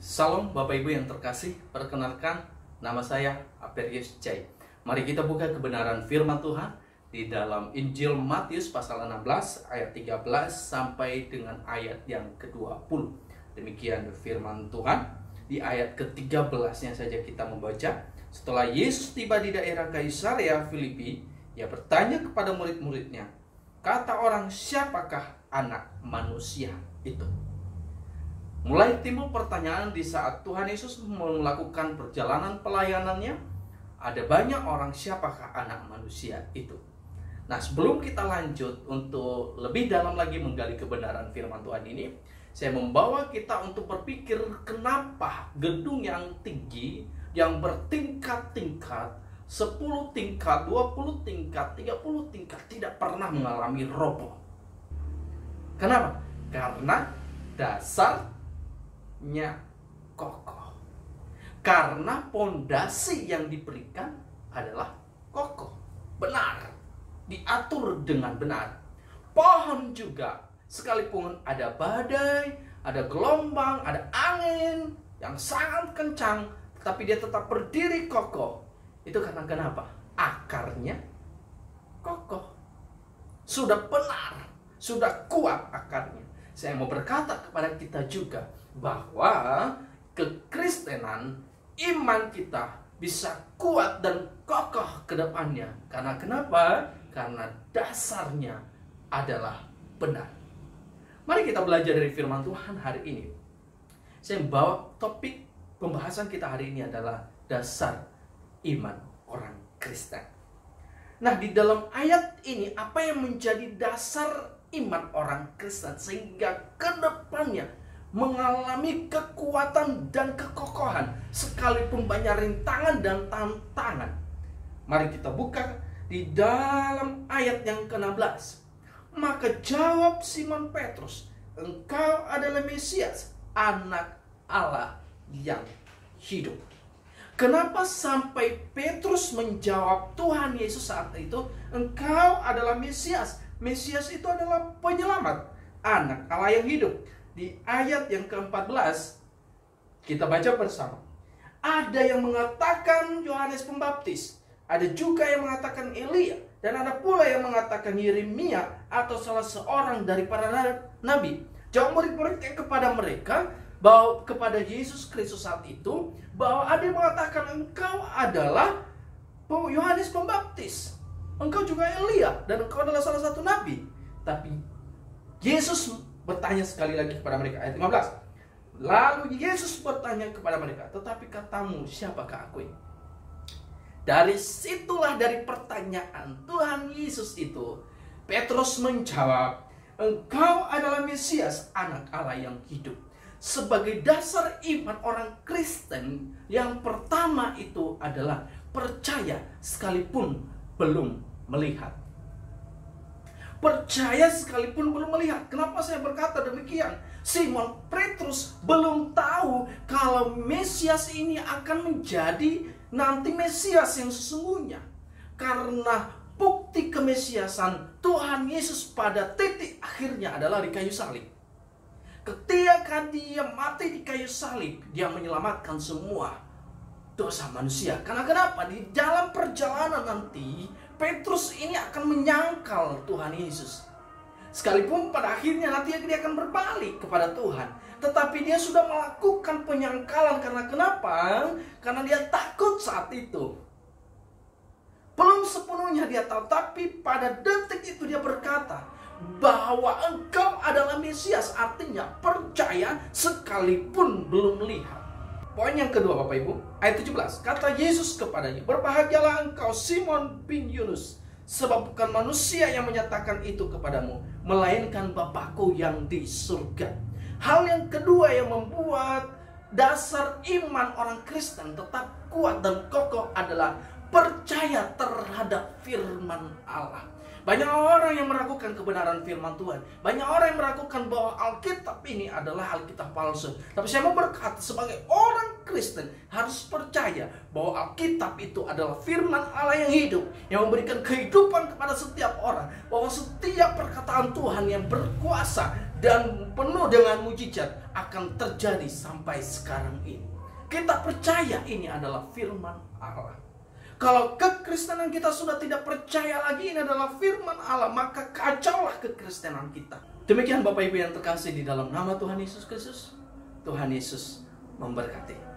Salam Bapak Ibu yang terkasih, perkenalkan nama saya Aperius Cai. Mari kita buka kebenaran firman Tuhan di dalam Injil Matius pasal 16 ayat 13 sampai dengan ayat yang ke-20. Demikian firman Tuhan. Di ayat ke-13-nya saja kita membaca. Setelah Yesus tiba di daerah Kaisarea Filipi, ia bertanya kepada murid-muridnya, "Kata orang, siapakah anak manusia itu?" Mulai timbul pertanyaan di saat Tuhan Yesus melakukan perjalanan pelayanannya. Ada banyak orang, siapakah anak manusia itu? Nah, sebelum kita lanjut untuk lebih dalam lagi menggali kebenaran firman Tuhan ini, saya membawa kita untuk berpikir kenapa gedung yang tinggi, yang bertingkat-tingkat, 10 tingkat, 20 tingkat, 30 tingkat tidak pernah mengalami roboh. Kenapa? Karena dasarnya kokoh. Karena pondasi yang diberikan adalah kokoh, benar, diatur dengan benar. Pohon juga, sekalipun ada badai, ada gelombang, ada angin yang sangat kencang, tetapi dia tetap berdiri kokoh. Itu karena kenapa? Akarnya kokoh, sudah benar, sudah kuat akarnya. Saya mau berkata kepada kita juga bahwa kekristenan, iman kita bisa kuat dan kokoh ke depannya. Karena kenapa? Karena dasarnya adalah benar. Mari kita belajar dari firman Tuhan hari ini. Saya membawa topik pembahasan kita hari ini adalah dasar iman orang Kristen. Nah, di dalam ayat ini apa yang menjadi dasar iman orang Kristen sehingga kedepannya mengalami kekuatan dan kekokohan sekalipun banyak rintangan dan tantangan. Mari kita buka di dalam ayat yang ke-16. Maka jawab Simon Petrus, "Engkau adalah Mesias, anak Allah yang hidup." Kenapa sampai Petrus menjawab Tuhan Yesus saat itu, "Engkau adalah Mesias"? Mesias itu adalah penyelamat, anak Allah yang hidup. Di ayat yang ke-14 kita baca bersama. Ada yang mengatakan Yohanes Pembaptis, ada juga yang mengatakan Elia, dan ada pula yang mengatakan Yeremia atau salah seorang dari para nabi. Jawab murid-muridnya kepada mereka, bahwa kepada Yesus Kristus saat itu, bahwa ada yang mengatakan engkau adalah Yohanes Pembaptis, engkau juga Elia, dan engkau adalah salah satu nabi. Tapi Yesus bertanya sekali lagi kepada mereka, ayat 15. Lalu Yesus bertanya kepada mereka, "Tetapi katamu, siapakah aku ini?" Dari situlah, dari pertanyaan Tuhan Yesus itu, Petrus menjawab, "Engkau adalah Mesias, anak Allah yang hidup." Sebagai dasar iman orang Kristen, yang pertama itu adalah percaya sekalipun belum melihat. Percaya sekalipun belum melihat. Kenapa saya berkata demikian? Simon Petrus belum tahu kalau Mesias ini akan menjadi nanti Mesias yang sesungguhnya. Karena bukti kemesiasan Tuhan Yesus pada titik akhirnya adalah di kayu salib. Ketika dia mati di kayu salib, dia menyelamatkan semua dosa manusia. Karena kenapa? Di dalam perjalanan nanti, Petrus ini akan menyangkal Tuhan Yesus. Sekalipun pada akhirnya nanti dia akan berbalik kepada Tuhan, tetapi dia sudah melakukan penyangkalan. Karena kenapa? Karena dia takut saat itu. Belum sepenuhnya dia tahu, tapi pada detik itu dia berkata bahwa engkau adalah Mesias. Artinya percaya sekalipun belum melihat. Poin yang kedua, Bapak Ibu, ayat 17. Kata Yesus kepadanya, "Berbahagialah engkau Simon bin Yunus, sebab bukan manusia yang menyatakan itu kepadamu, melainkan Bapakku yang di surga." Hal yang kedua yang membuat dasar iman orang Kristen tetap kuat dan kokoh adalah percaya terhadap firman Allah. Banyak orang yang meragukan kebenaran firman Tuhan. Banyak orang yang meragukan bahwa Alkitab ini adalah Alkitab palsu. Tapi saya mau berkata, sebagai orang Kristen harus percaya bahwa Alkitab itu adalah firman Allah yang hidup, yang memberikan kehidupan kepada setiap orang. Bahwa setiap perkataan Tuhan yang berkuasa dan penuh dengan mujizat akan terjadi sampai sekarang ini. Kita percaya ini adalah firman Allah. Kalau kekristenan kita sudah tidak percaya lagi ini adalah firman Allah, maka kacaulah kekristenan kita. Demikian Bapak Ibu yang terkasih di dalam nama Tuhan Yesus Kristus. Tuhan Yesus memberkati.